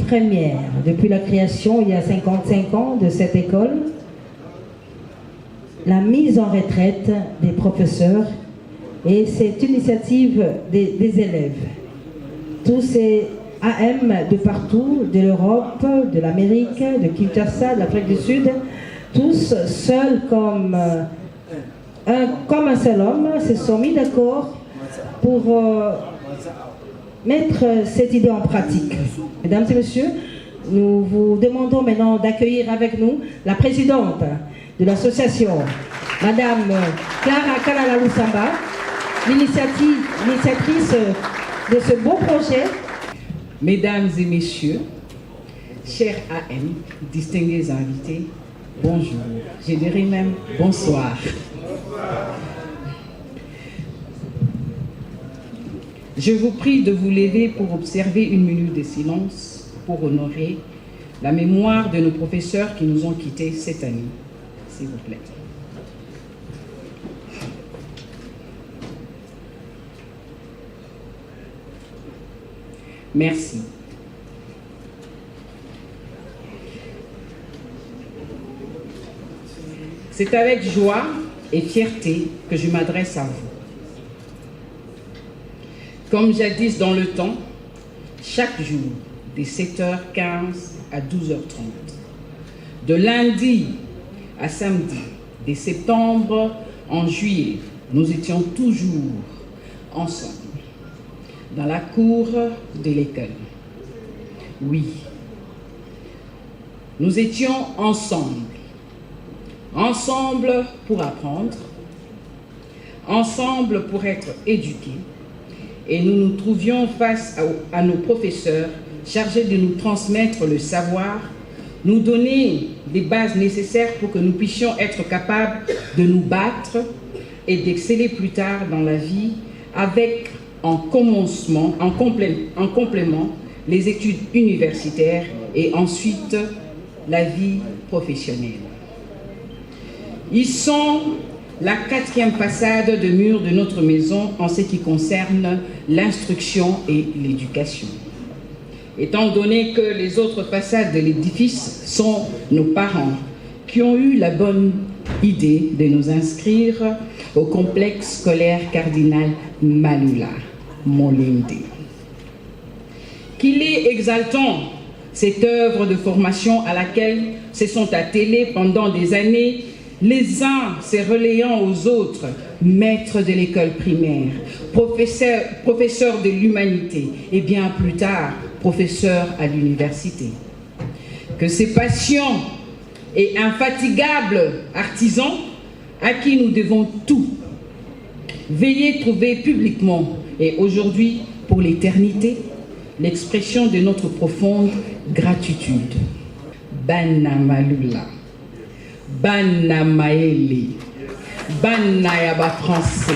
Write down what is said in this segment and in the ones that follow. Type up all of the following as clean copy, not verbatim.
première depuis la création il y a 55 ans de cette école, la mise en retraite des professeurs et cette initiative des élèves. Tous ces AM de partout, de l'Europe, de l'Amérique, de Kinshasa, de l'Afrique du Sud, tous seuls comme un seul homme, se sont mis d'accord pour mettre cette idée en pratique. Mesdames et messieurs, nous vous demandons maintenant d'accueillir avec nous la présidente de l'association, Madame Clara Kalala-Lusamba, l'initiatrice de ce beau projet. Mesdames et messieurs, chers AM, distingués invités, bonjour, je dirais même bonsoir. Je vous prie de vous lever pour observer une minute de silence pour honorer la mémoire de nos professeurs qui nous ont quittés cette année, s'il vous plaît. Merci. C'est avec joie et fierté que je m'adresse à vous. Comme jadis dans le temps, chaque jour, de 7h15 à 12h30, de lundi à samedi, de septembre en juillet, nous étions toujours ensemble, dans la cour de l'école. Oui, nous étions ensemble pour apprendre, ensemble pour être éduqués, et nous nous trouvions face à nos professeurs chargés de nous transmettre le savoir, nous donner des bases nécessaires pour que nous puissions être capables de nous battre et d'exceller plus tard dans la vie avec en complément, les études universitaires et ensuite la vie professionnelle. Ils sont la 4e façade de mur de notre maison en ce qui concerne l'instruction et l'éducation. Étant donné que les autres façades de l'édifice sont nos parents qui ont eu la bonne idée de nous inscrire au complexe scolaire Cardinal Malula, Molinde. Qu'il est exaltant, cette œuvre de formation à laquelle se sont attelés pendant des années les uns se relayant aux autres, maîtres de l'école primaire, professeurs de l'humanité et bien plus tard, professeurs à l'université. Que ces patients et infatigables artisans à qui nous devons tout, veuillez trouver publiquement et aujourd'hui pour l'éternité l'expression de notre profonde gratitude. Banna Malula. Banna Maeli, Banna Yaba français.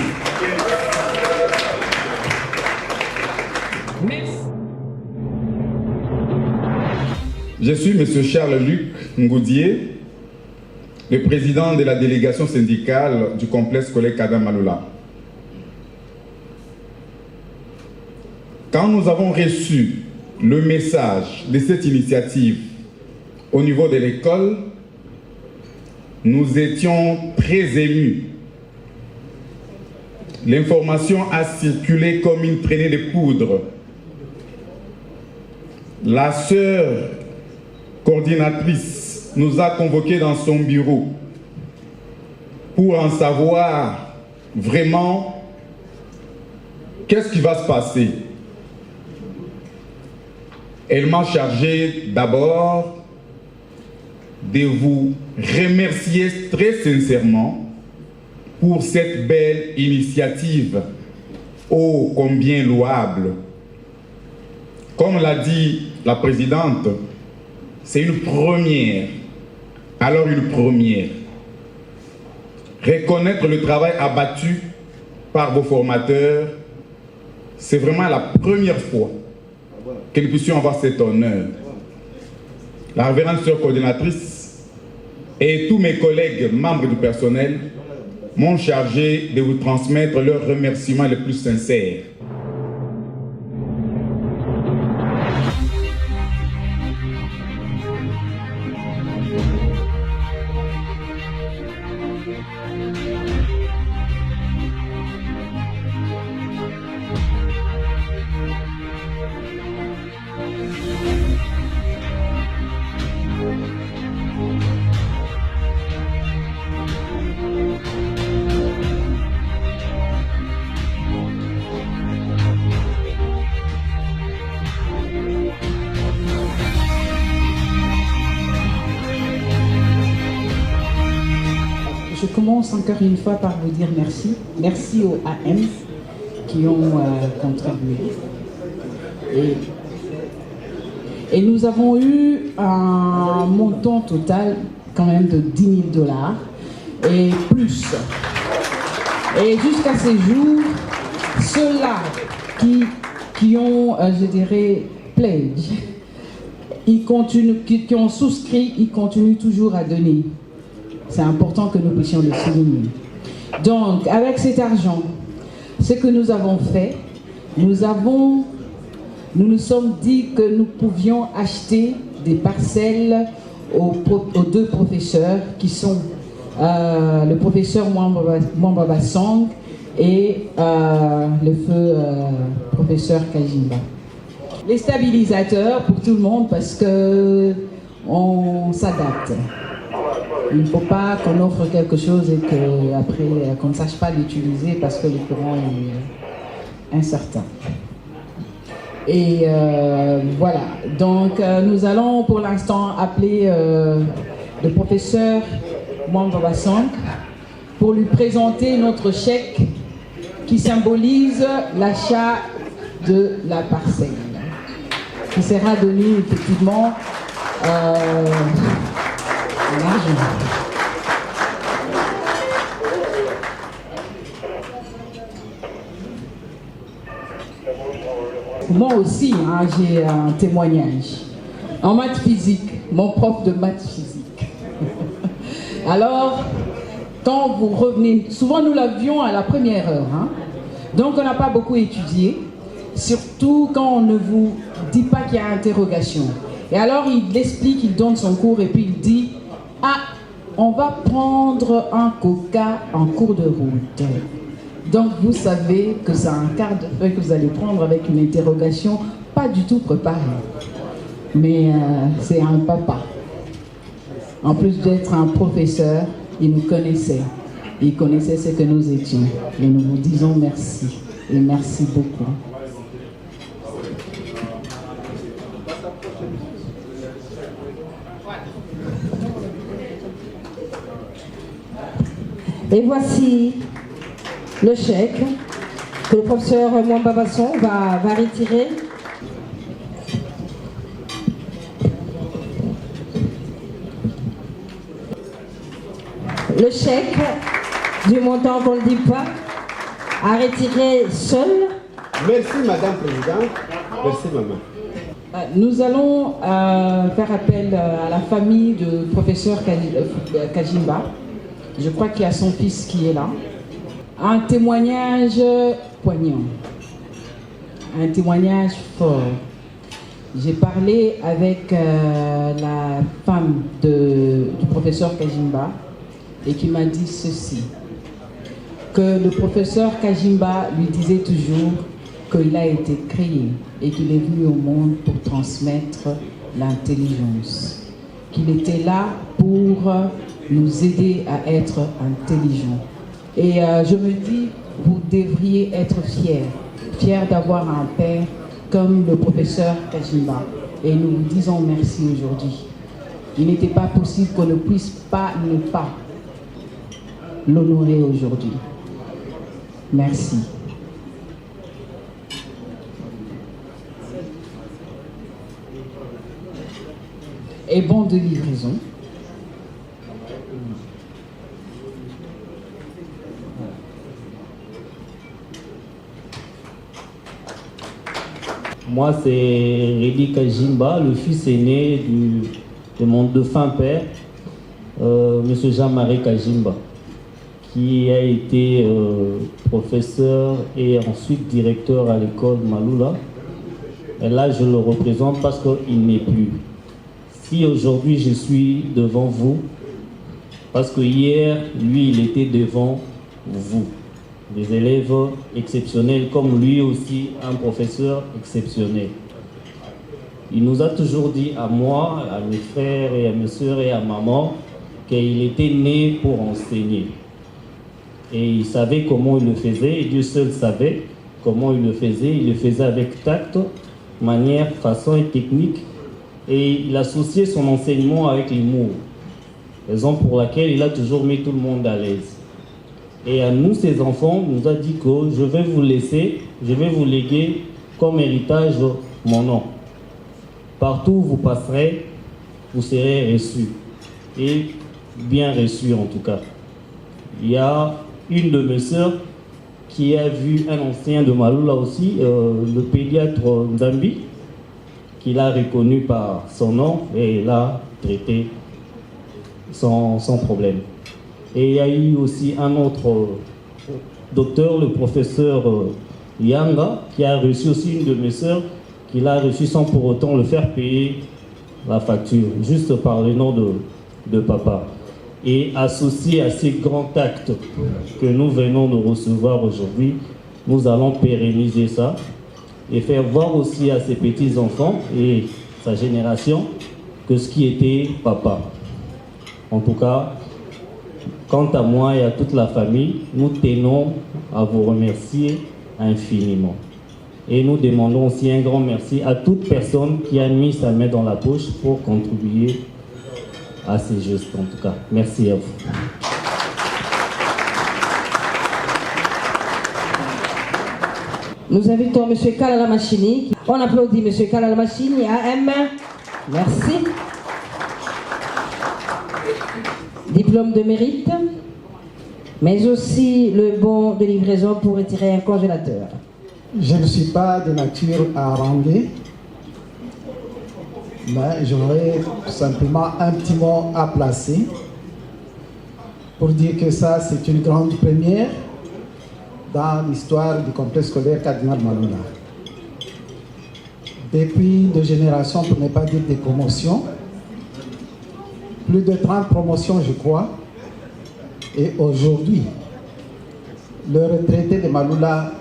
Merci. Je suis M. Charles-Luc Ngoudier, le président de la délégation syndicale du complexe scolaire Cardinal Malula. Quand nous avons reçu le message de cette initiative au niveau de l'école, nous étions très émus. L'information a circulé comme une traînée de poudre. La sœur coordinatrice nous a convoqués dans son bureau pour en savoir vraiment qu'est-ce qui va se passer. Elle m'a chargé d'abord de vous remercier très sincèrement pour cette belle initiative, ô combien louable. Comme l'a dit la présidente, c'est une première. Alors une première. Reconnaître le travail abattu par vos formateurs, c'est vraiment la première fois que nous puissions avoir cet honneur. La révérende sœur coordinatrice et tous mes collègues membres du personnel m'ont chargé de vous transmettre leurs remerciements les plus sincères. je commence encore une fois par vous dire merci. Merci aux AM qui ont contribué. Et nous avons eu un montant total quand même de $10 000 et plus. Et jusqu'à ces jours, ceux-là qui ont, je dirais, pledge, qui ont souscrit, ils continuent toujours à donner. C'est important que nous puissions le souligner. Donc, avec cet argent, ce que nous avons fait, nous nous sommes dit que nous pouvions acheter des parcelles aux 2 professeurs qui sont le professeur Mwamba Basong et le feu professeur Kajimba. Les stabilisateurs pour tout le monde parce que on s'adapte. Il ne faut pas qu'on offre quelque chose et qu'après qu'on ne sache pas l'utiliser parce que le courant est incertain. Et voilà, donc nous allons pour l'instant appeler le professeur Mwamba Basong pour lui présenter notre chèque qui symbolise l'achat de la parcelle, qui sera donné effectivement en argent. Moi aussi, hein, j'ai un témoignage. En maths physique, mon prof de maths physique. Alors, quand vous revenez, souvent nous l'avions à la première heure, hein, donc on n'a pas beaucoup étudié, surtout quand on ne vous dit pas qu'il y a interrogation. Et alors il explique, il donne son cours et puis il dit « Ah, on va prendre un coca en cours de route ». Donc vous savez que c'est un quart de feuille que vous allez prendre avec une interrogation pas du tout préparée. Mais c'est un papa. En plus d'être un professeur, il nous connaissait. Il connaissait ce que nous étions. Et nous vous disons merci. Et merci beaucoup. Et voici le chèque que le professeur Mwamba Basong va retirer. Le chèque du montant qu'on ne dit pas à retirer seul. Merci Madame Présidente. Merci Maman. Nous allons faire appel à la famille du professeur Kajimba. Je crois qu'il y a son fils qui est là. Un témoignage poignant, un témoignage fort. J'ai parlé avec la femme du professeur Kajimba et qui m'a dit ceci, que le professeur Kajimba lui disait toujours qu'il a été créé et qu'il est venu au monde pour transmettre l'intelligence, qu'il était là pour nous aider à être intelligents. Et je me dis, vous devriez être fiers d'avoir un père comme le professeur Kajimba. Et nous vous disons merci aujourd'hui. Il n'était pas possible qu'on ne puisse pas ne pas l'honorer aujourd'hui. Merci. Et bon de livraison. Moi, c'est Rédi Kajimba, le fils aîné de mon défunt père, M. Jean-Marie Kajimba, qui a été professeur et ensuite directeur à l'école Maloula. Et là, je le représente parce qu'il n'est plus. Si aujourd'hui je suis devant vous, parce que hier, lui, il était devant vous. Des élèves exceptionnels, comme lui aussi, un professeur exceptionnel. Il nous a toujours dit à moi, à mes frères et à mes soeurs et à maman, qu'il était né pour enseigner. Et il savait comment il le faisait, et Dieu seul savait comment il le faisait. Il le faisait avec tact, manière, façon et technique. Et il associait son enseignement avec l'humour. raison pour laquelle il a toujours mis tout le monde à l'aise. Et à nous, ses enfants, il nous a dit que je vais vous laisser, je vais vous léguer comme héritage mon nom. Partout où vous passerez, vous serez reçus. Et bien reçus en tout cas. Il y a une de mes sœurs qui a vu un ancien de Maloula aussi, le pédiatre Nzambi, qui l'a reconnu par son nom et l'a traité sans problème. Et il y a eu aussi un autre docteur, le professeur Yanga, qui a reçu aussi une de mes sœurs, qui l'a reçu sans pour autant le faire payer la facture, juste par le nom de papa. Et associé à ces grands actes que nous venons de recevoir aujourd'hui, nous allons pérenniser ça et faire voir aussi à ses petits-enfants et sa génération que ce qui était papa. En tout cas, quant à moi et à toute la famille, nous tenons à vous remercier infiniment. Et nous demandons aussi un grand merci à toute personne qui a mis sa main dans la poche pour contribuer à ces gestes. En tout cas, merci à vous. Nous invitons M. Kalala Machini. On applaudit M. Kalala Machini, AM. Merci. Diplôme de mérite, mais aussi le bon de livraison pour retirer un congélateur. Je ne suis pas de nature à haranguer, mais j'aurais simplement un petit mot à placer pour dire que ça, c'est une grande première dans l'histoire du complexe scolaire Cardinal Maloula. Depuis 2 générations, pour ne pas dire des promotions, plus de 30 promotions, je crois, et aujourd'hui, les retraités de Maloula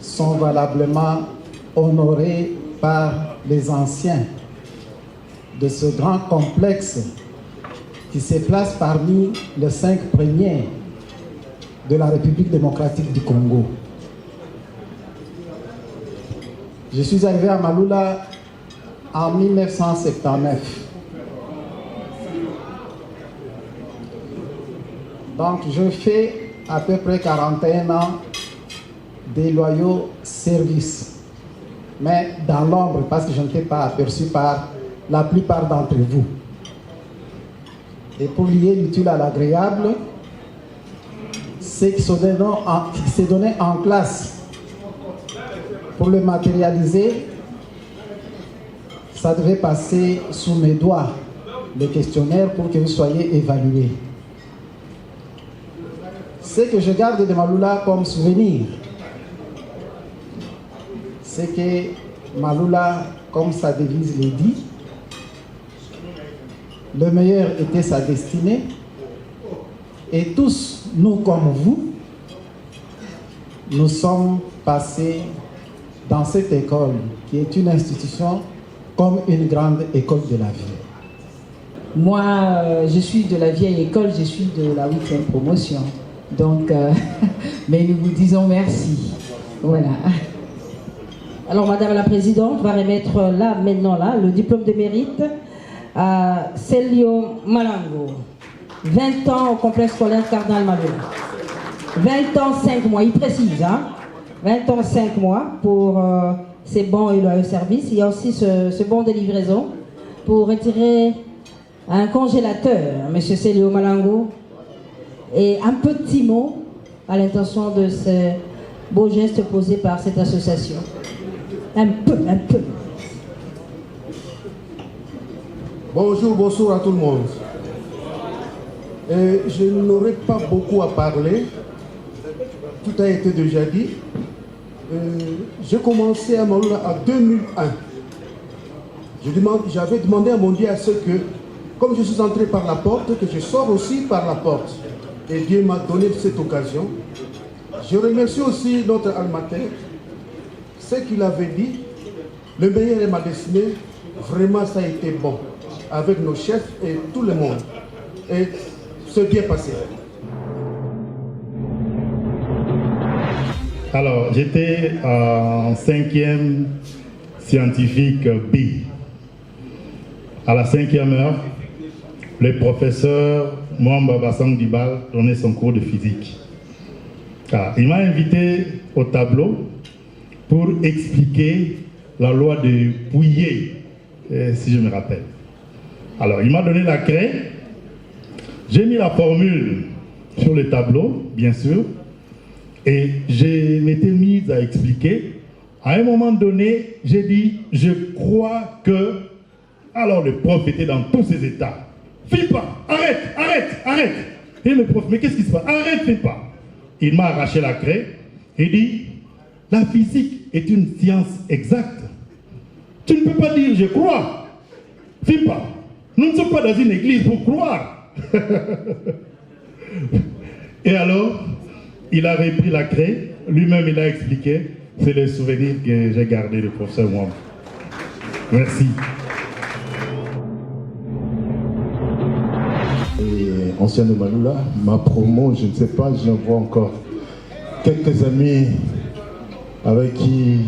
sont valablement honorés par les anciens de ce grand complexe qui se place parmi les 5 premiers de la République démocratique du Congo. Je suis arrivé à Maloula en 1979. Donc je fais à peu près 41 ans des loyaux services, mais dans l'ombre parce que je n'étais pas aperçu par la plupart d'entre vous. Et pour lier l'utile à l'agréable, ce qui s'est donné en classe pour le matérialiser, ça devait passer sous mes doigts, le questionnaire, pour que vous soyez évalués. Ce que je garde de Maloula comme souvenir, c'est que Maloula, comme sa devise le dit, le meilleur était sa destinée, et tous, nous comme vous, nous sommes passés dans cette école qui est une institution comme une grande école de la vie. Moi, je suis de la vieille école, je suis de la 8e promotion. Donc, mais nous vous disons merci. Voilà. Alors, Madame la Présidente va remettre là, maintenant, le diplôme de mérite à Celio Malango. 20 ans au complexe scolaire Cardinal Maloula. 20 ans, 5 mois, il précise, hein. 20 ans, 5 mois pour ces bons et loyaux services. Il y a aussi ce bon de livraison pour retirer un congélateur, M. Celio Malango. Et un petit mot à l'intention de ce beau geste posé par cette association. Un peu. Bonjour à tout le monde. Je n'aurai pas beaucoup à parler. Tout a été déjà dit. J'ai commencé à Maloula en 2001. J'avais demandé à mon Dieu à ce que, comme je suis entré par la porte, que je sors aussi par la porte. Et Dieu m'a donné cette occasion. Je remercie aussi notre almater. Ce qu'il avait dit, le meilleur est ma destinée. Vraiment, ça a été bon. Avec nos chefs et tout le monde. Et c'est bien passé. Alors, j'étais en 5e scientifique B. À la 5e heure, le professeur Mwamba Bassang Dibal donnait son cours de physique. Il m'a invité au tableau pour expliquer la loi de Pouillet, si je me rappelle. Alors, il m'a donné la craie, j'ai mis la formule sur le tableau, bien sûr, et je m'étais mise à expliquer. À un moment donné, j'ai dit, je crois que... Alors le prof était dans tous ses états. Fais pas, arrête, arrête, arrête. Et le prof, mais qu'est-ce qui se passe? Arrête, fais pas. Il m'a arraché la craie et dit, la physique est une science exacte. Tu ne peux pas dire, je crois. Fais pas. Nous ne sommes pas dans une église pour croire. Et alors, il a repris la craie, lui-même il a expliqué. C'est le souvenir que j'ai gardé du professeur Mwamba. Merci. Et ancien de Maloula, ma promo, je ne sais pas, je vois encore quelques amis avec qui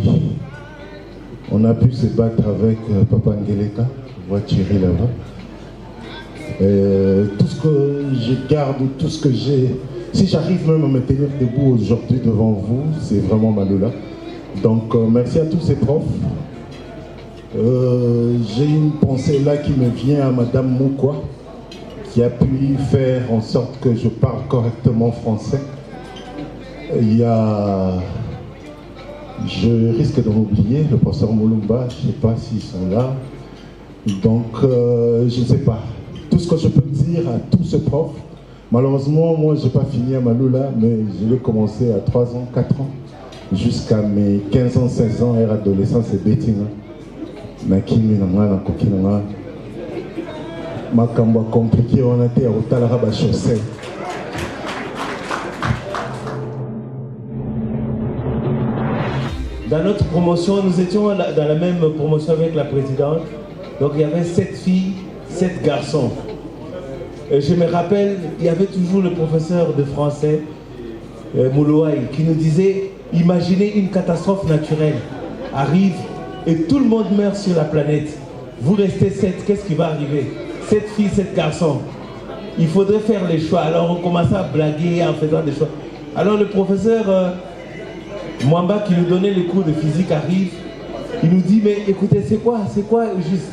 on a pu se battre avec Papa Ngeleka, je vois Thierry là-bas. Tout ce que je garde, tout ce que j'ai, si j'arrive même à me tenir debout aujourd'hui devant vous, c'est vraiment Maloula. Donc merci à tous ces profs. J'ai une pensée là qui me vient à Madame Moukwa, qui a pu faire en sorte que je parle correctement français. Il y a, je risque d'en oublier, le professeur Moulumba, je ne sais pas s'ils sont là. Donc je ne sais pas. Tout ce que je peux dire à tous ces profs, malheureusement moi je n'ai pas fini à Maloula, mais je l'ai commencé à 3 ans, 4 ans. Jusqu'à mes 15 ans, 16 ans, et adolescence et bétina. Nakimi na kokina makambo compliqué on a été à Otalara ba chaussée. Dans notre promotion, nous étions dans la même promotion avec la présidente. Donc il y avait 7 filles, 7 garçons. Et je me rappelle, il y avait toujours le professeur de français, Moulouaï, qui nous disait: imaginez une catastrophe naturelle arrive et tout le monde meurt sur la planète. Vous restez 7, qu'est-ce qui va arriver? 7 filles, 7 garçons. Il faudrait faire les choix. Alors on commençait à blaguer en faisant des choix. Alors le professeur Mwamba qui nous donnait les cours de physique arrive. Il nous dit: mais écoutez, c'est quoi juste?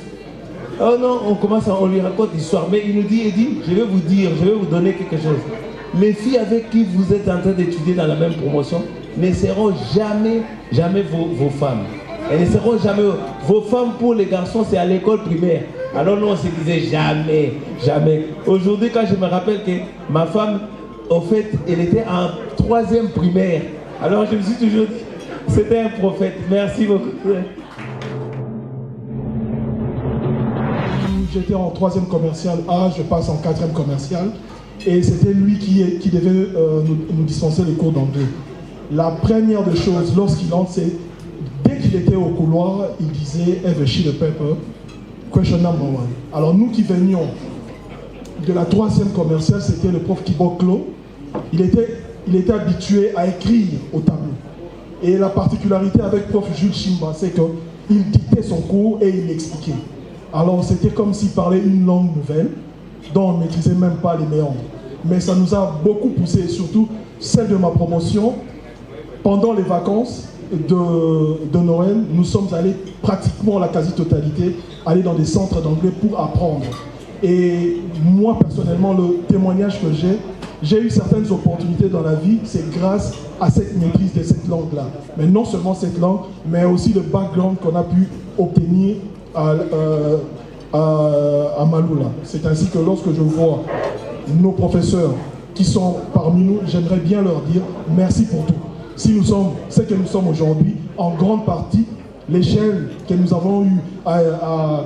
Oh non, on lui raconte l'histoire. Mais il nous dit, je vais vous dire, je vais vous donner quelque chose. Les filles avec qui vous êtes en train d'étudier dans la même promotion ne seront jamais vos femmes. Elles ne seront jamais vos femmes. Pour les garçons, c'est à l'école primaire. Alors nous, on se disait jamais. Aujourd'hui, quand je me rappelle que ma femme, au fait, elle était en 3e primaire. Alors je me suis toujours dit, c'était un prophète. Merci beaucoup. J'étais en 3e commercial A, je passe en 4e commercial. Et c'était lui qui devait nous dispenser les cours d'anglais. La première des choses, lorsqu'il entre, c'est dès qu'il était au couloir, il disait « Have a sheet of paper, question number 1 ». Alors nous qui venions de la 3e commerciale, c'était le prof Kiboklo. Il était habitué à écrire au tableau. Et la particularité avec prof Jules Chimba, c'est qu'il dictait son cours et il expliquait. Alors c'était comme s'il parlait une langue nouvelle, dont on ne maîtrisait même pas les méandres. Mais ça nous a beaucoup poussé, surtout celle de ma promotion. Pendant les vacances de Noël, nous sommes allés pratiquement la quasi-totalité, aller dans des centres d'anglais pour apprendre. Et moi, personnellement, le témoignage que j'ai eu certaines opportunités dans la vie, c'est grâce à cette maîtrise de cette langue-là. Mais non seulement cette langue, mais aussi le background qu'on a pu obtenir à Maloula. C'est ainsi que lorsque je vois nos professeurs qui sont parmi nous, j'aimerais bien leur dire merci pour tout. Si nous sommes ce que nous sommes aujourd'hui, en grande partie, l'échelle que nous avons eu à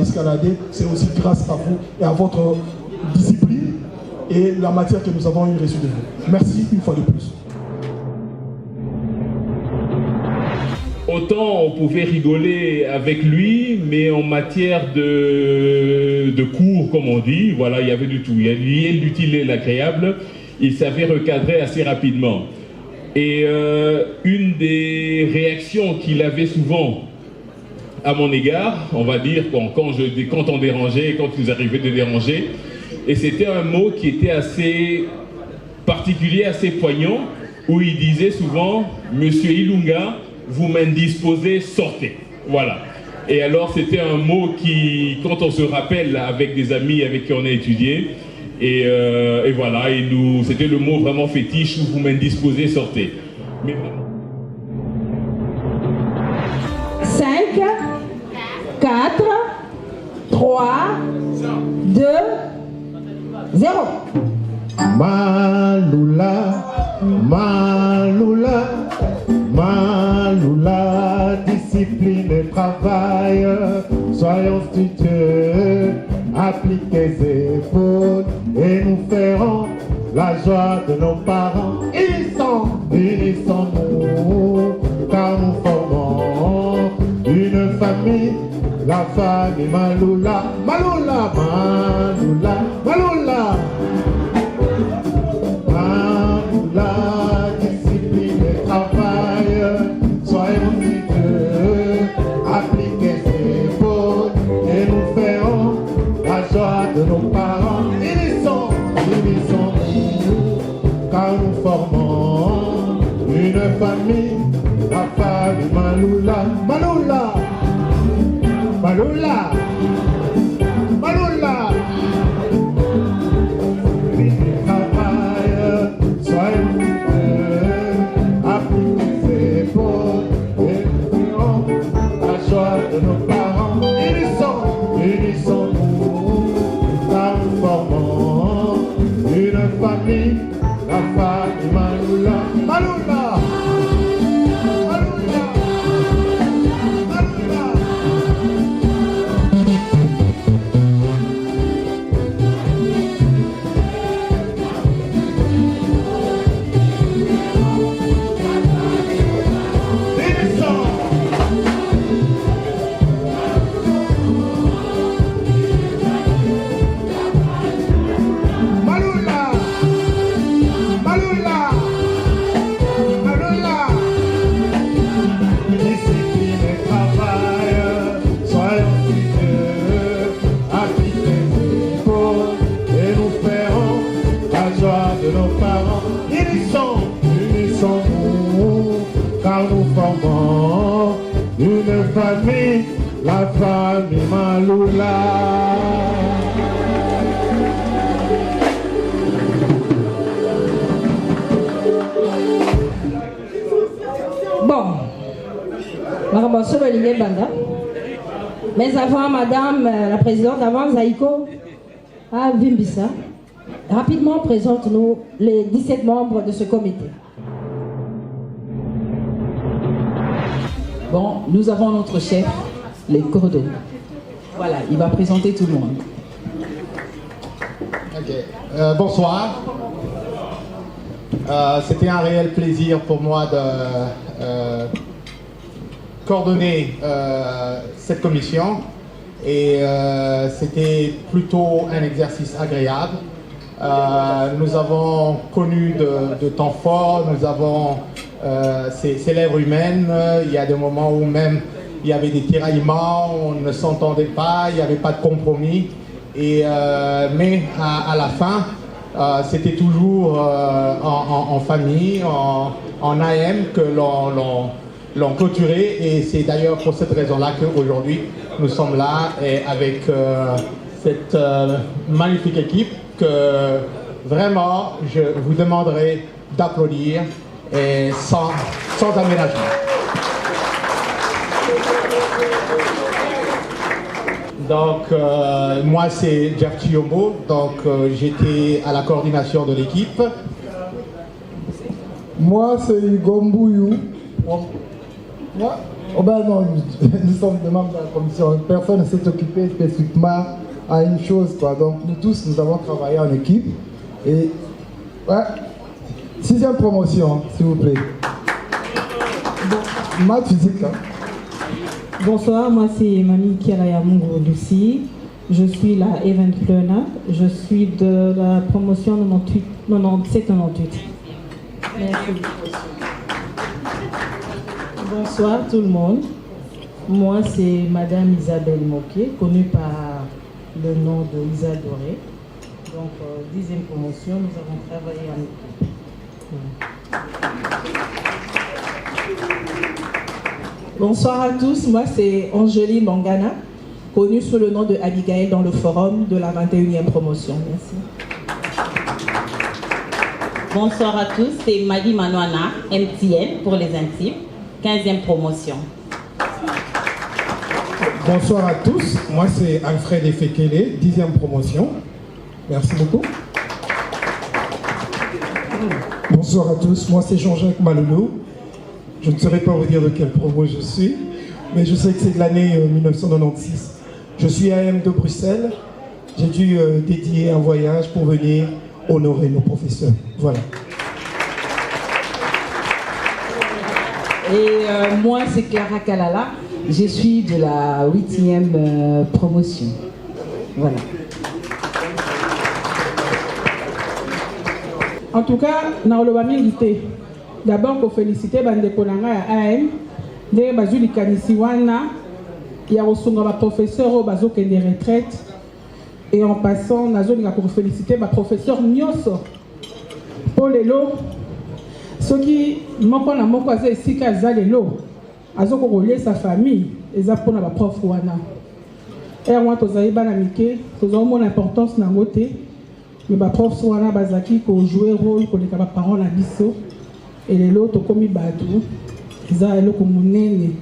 escalader, c'est aussi grâce à vous et à votre discipline et la matière que nous avons eu reçue de vous. Merci une fois de plus. Autant on pouvait rigoler avec lui, mais en matière de cours, comme on dit, voilà, il y avait du tout. Il y avait l'utile et l'agréable. Il savait recadrer assez rapidement. Et une des réactions qu'il avait souvent à mon égard, on va dire, quand on dérangeait, quand il nous arrivait de déranger. Et c'était un mot qui était assez particulier, assez poignant, où il disait souvent « Monsieur Ilunga, vous m'indisposez, sortez ». Voilà. Et alors c'était un mot qui, quand on se rappelle avec des amis avec qui on a étudié, et voilà, c'était le mot vraiment fétiche, « Vous m'indisposez, sortez ». Mais vraiment... 5, 4, 3, 2, 0. Maloula, Maloula, Maloula, discipline et travail, soyons studieux, appliquez ses épaules et nous ferons la joie de nos parents. Unissons-nous, car nous formons une famille, la famille Maloula, Maloula, Maloula, Maloula. Maloula, discipline et travail, soyons studieux, appliquez ses épaules et nous ferons la joie de nos parents. Unissons-nous, car nous formons une famille, la famille Maloula, Maloula, Maloula, Maloula. Travail, soyons studieux, appliquez ses épaules et nous ferons la joie de nos parents. Unissons-nous, car nous formons une famille, la famille Maloula, Maloula, Maloula, Maloula. Une famille, la famille Maloula. Bon, mais avant, Madame la Présidente, avant Zaïko, à Vimbissa, rapidement présente-nous les 17 membres de ce comité. Bon, nous avons notre chef, les cordons. Voilà, il va présenter tout le monde. Okay. Bonsoir. C'était un réel plaisir pour moi de coordonner cette commission et c'était plutôt un exercice agréable. Nous avons connu de temps forts, nous avons ces lèvres humaines, il y a des moments où même il y avait des tiraillements, on ne s'entendait pas, il n'y avait pas de compromis, mais à la fin, c'était toujours en famille, en AM que l'on clôturait, et c'est d'ailleurs pour cette raison-là qu'aujourd'hui nous sommes là et avec cette magnifique équipe que vraiment je vous demanderai d'applaudir et sans aménagement. Donc moi c'est Jeff Chiombo, donc j'étais à la coordination de l'équipe. Moi c'est Hugo Mbouyou. Moi oh ben non, nous sommes des membres de la commission, personne ne s'est occupé spécifiquement à une chose quoi. Donc nous tous nous avons travaillé en équipe et ouais. 6e promotion, s'il vous plaît. Bon, maths physique. Hein. Bonsoir, moi c'est Mamie Kirayamungu Lucie. Je suis la event planner. Je suis de la promotion 97-98. Merci. Bonsoir tout le monde. Moi, c'est Madame Isabelle Moquet, connue par le nom de Isa Doré. Donc, 10e promotion, nous avons travaillé en équipe. Bonsoir à tous, moi c'est Angéline Mangana, connue sous le nom de Abigail dans le forum de la 21e promotion. Merci. Bonsoir à tous, c'est Maggie Manouana, MTN pour les intimes, 15e promotion. Bonsoir à tous, moi c'est Alfred Efekele, 10e promotion. Merci beaucoup. Bonsoir à tous, moi c'est Jean-Jacques Maloulou. Je ne saurais pas vous dire de quelle promo je suis, mais je sais que c'est de l'année 1996. Je suis AM de Bruxelles. J'ai dû dédier un voyage pour venir honorer nos professeurs. Voilà. Et moi, c'est Clara Kalala. Je suis de la 8e promotion. Voilà. En tout cas, dans le invité. D'abord, pour féliciter Bandeko Nanga à AM, de Bazuli Kanisiwana, il y a aussi un professeur au Bazo qui est de retraite. Et en passant, pour féliciter ma professeur Nyoso. Pour les lots, ceux qui m'ont pas la ici qu'à lelo, azo ko relier sa famille, et ça pour la prof wana. Et moi, tous les banamike, tous ont mon importance dans côté, mais ma prof wana bazaki ko jouer rôle pour les parents la biso. Et les lots comme badou, ils ont le communé.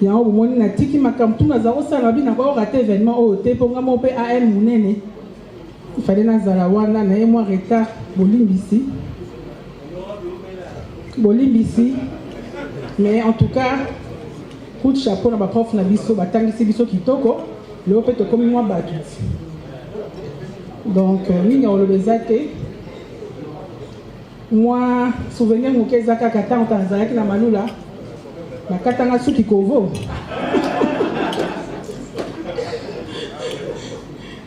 Il y a un moment où tiki makamtu na zaro salabi na kwa raté événement au té pour ngamo pe AM munene. Il fallait na zarawana na moi retard bolimbisi. Mais en tout cas, coup de chapeau na ba prof na biso batangisi biso kitoko, le peut te comme moi badou. Donc ni on le bezate. Moi, souvenir mon kezaka kata en Tanzanie na malula. Na katanga suki kovo.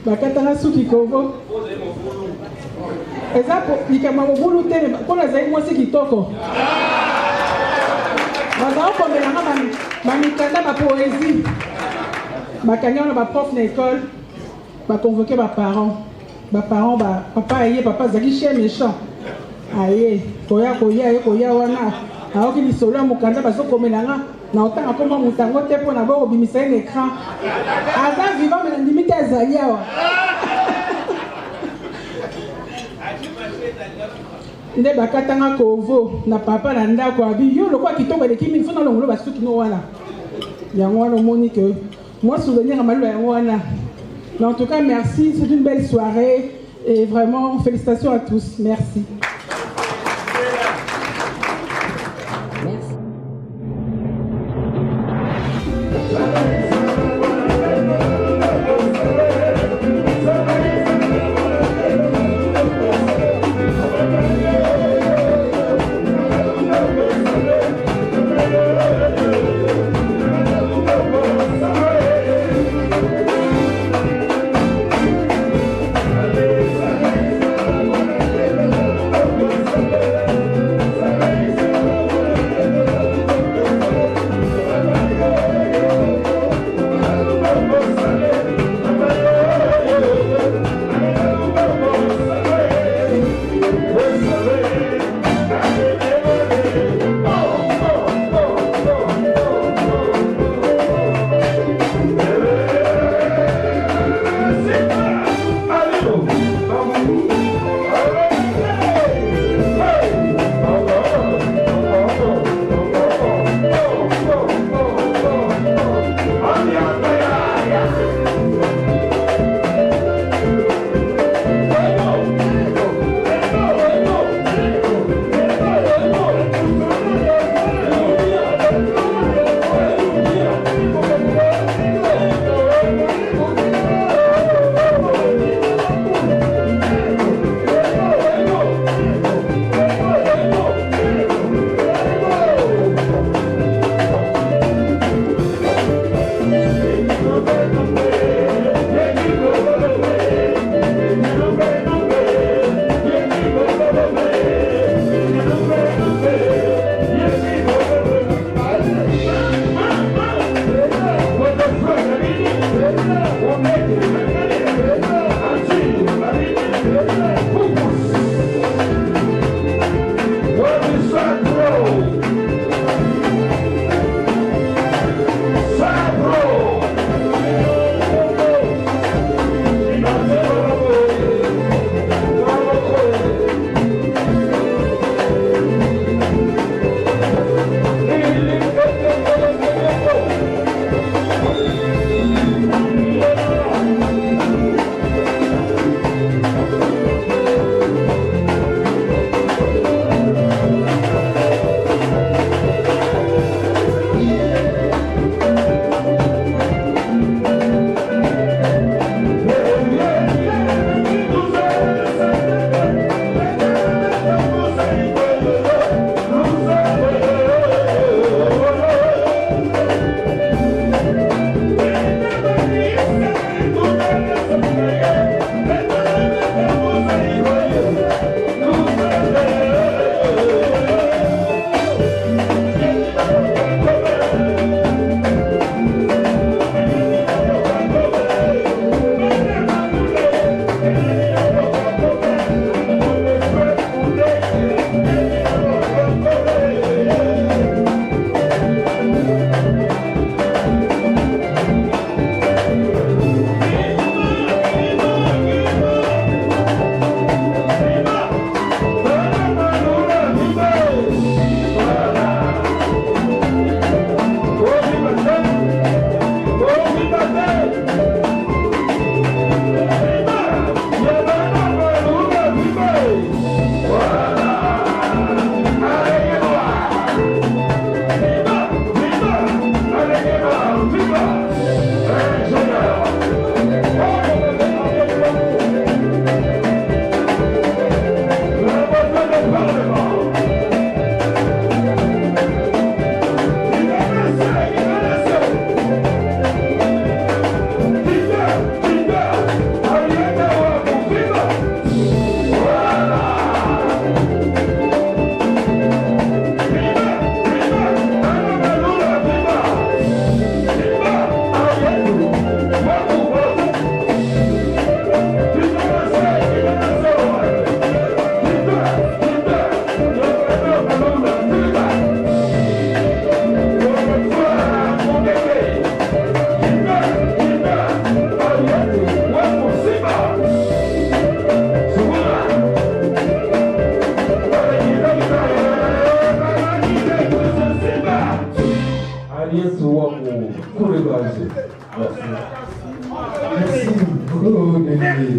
Na katanga suki kovo. Eza likama mobulu te pour la zai moi c'est kitoko. Bazao komela ma mikanda ma poésie. Ma kanya na prof na école. Ba convoquer ba parents. Ba parents ba papa et papa zaki chien méchant. Aye, koya wana. Alors qu'il est solo mukanda baso komelanga na otanga koma mutango te pona ba obimisa un écran. Aza vivant mais limite azalia wa. Nde bakatanga kovo na papa na ndako abi yo lokwa kitoko de kimi fona longolo basuki no wana. Yango wana moni que moi souvenir à malula yango wana. Mais en tout cas merci, c'est une belle soirée et vraiment félicitations à tous. Merci.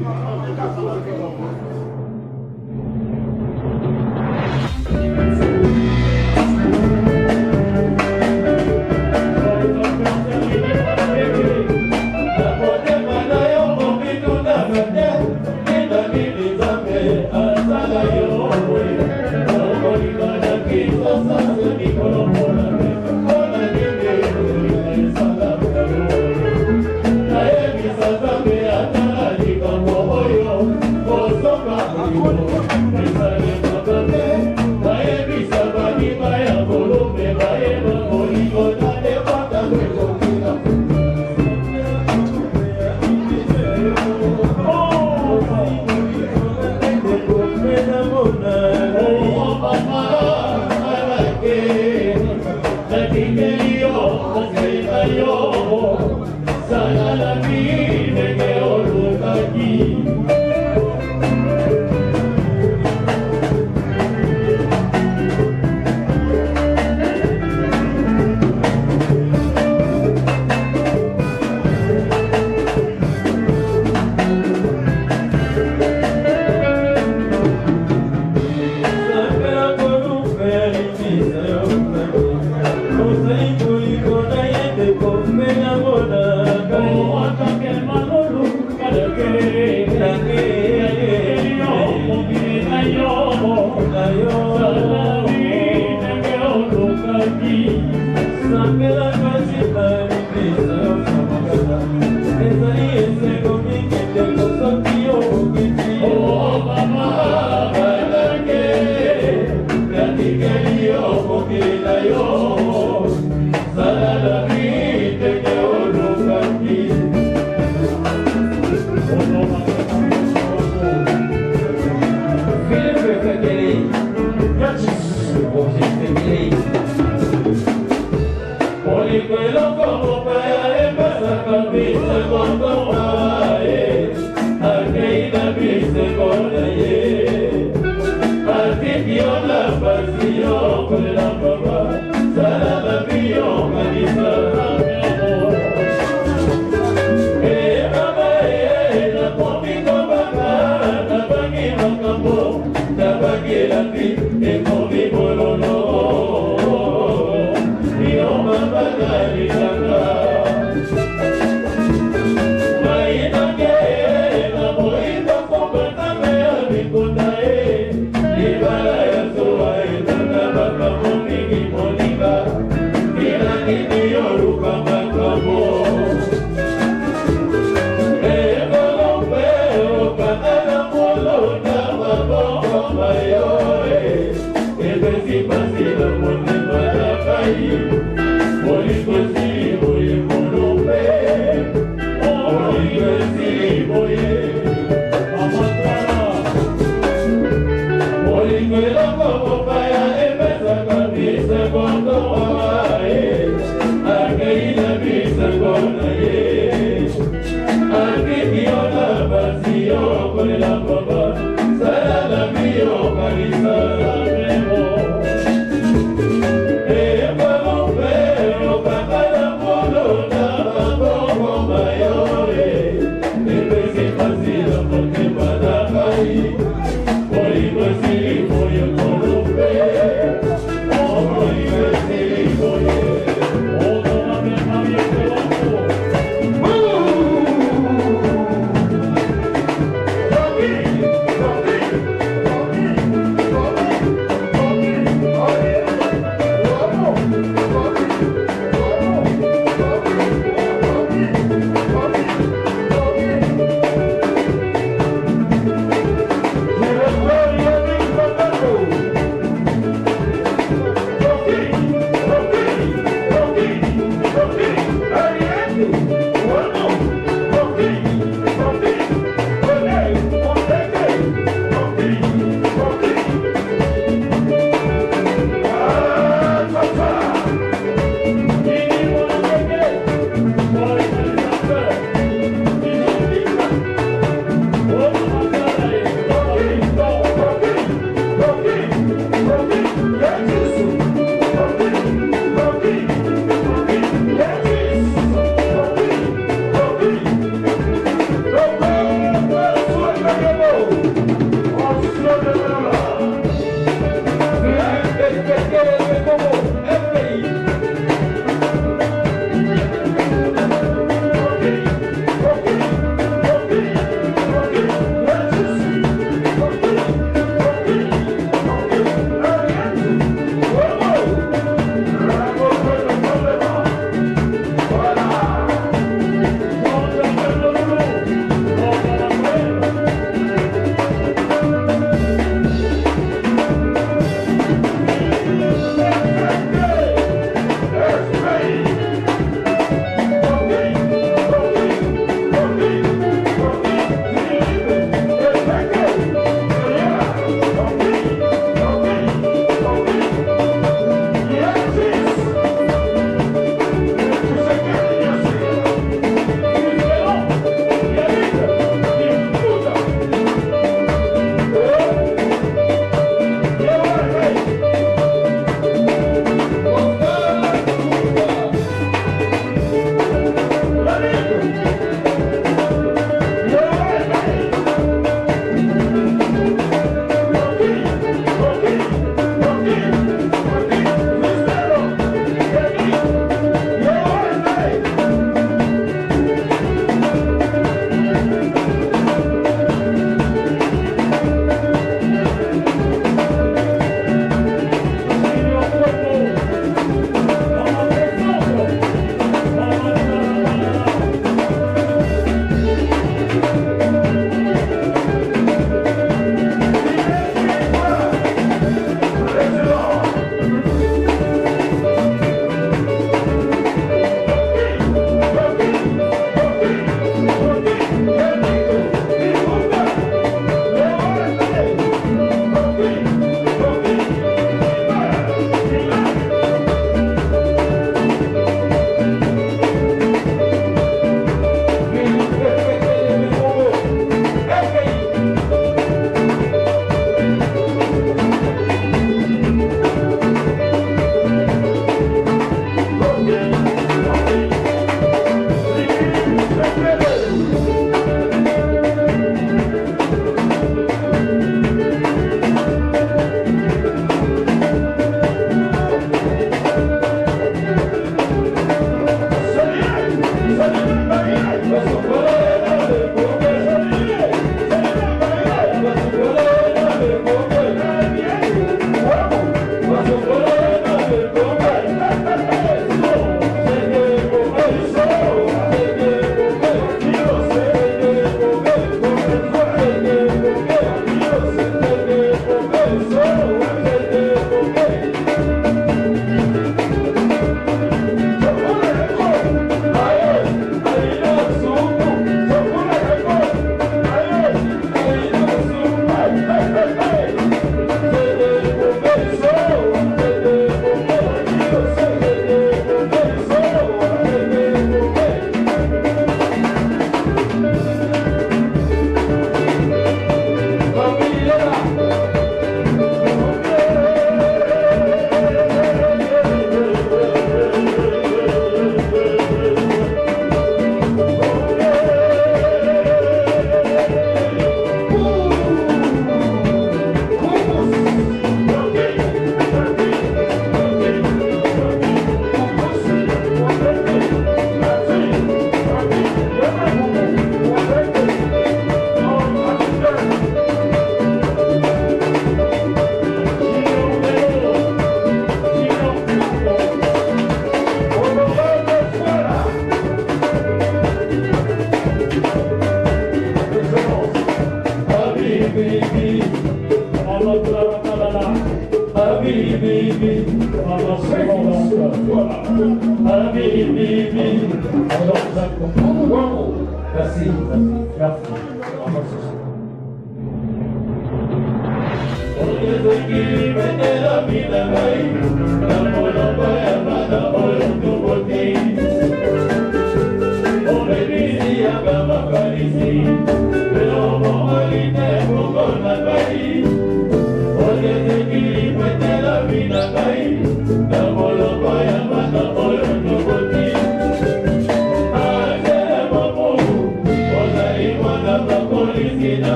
Thank you.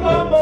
Come on.